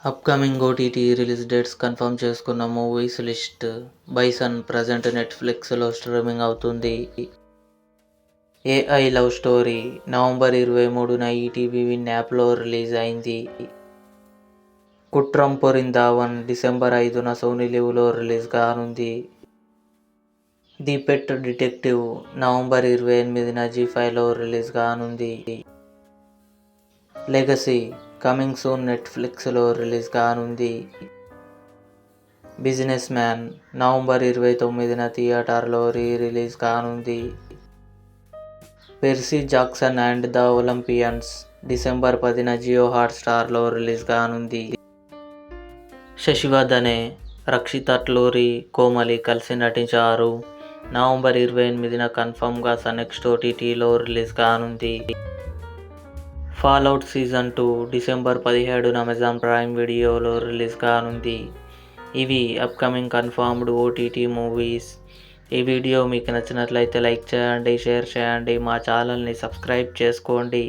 Upcoming OTT release dates confirm చేసుకున్న movies list. Bison present నెట్ఫ్లిక్స్లో streaming అవుతుంది. AI love story November 23న ETV win యాప్లో release అయింది. కుట్రం పొరిందావన్ డిసెంబర్ 5న సోనీ లివ్లో రిలీజ్ కానుంది. ది పెట్ డిటెక్టివ్ నవంబర్ 28న జీ5లో రిలీజ్ కానుంది. లెగసీ కమింగ్ సూన్ నెట్ఫ్లిక్స్లో రిలీజ్ కానుంది. బిజినెస్ మ్యాన్ నవంబర్ 29న థియేటర్లో రిలీజ్ కానుంది. Percy Jackson and the Olympians December 10న జియో హాట్స్టార్లో రిలీజ్ కానుంది. శశివర్ధనే, రక్షిత్ అట్లూరి, కోమలి కలిసి నటించారు. నవంబర్ 28న కన్ఫర్మ్గా నెక్స్ట్ ఓటీటీలో రిలీజ్ కానుంది. ఫాల్అవుట్ సీజన్ 2 డిసెంబర్ 17న అమెజాన్ ప్రైమ్ వీడియోలో రిలీజ్ కానుంది. ఇవి అప్కమింగ్ కన్ఫర్మ్డ్ ఓటీటీ మూవీస్. ఈ వీడియో మీకు నచ్చినట్లయితే లైక్ చేయండి, షేర్ చేయండి, మా ఛానల్ని సబ్స్క్రైబ్ చేసుకోండి.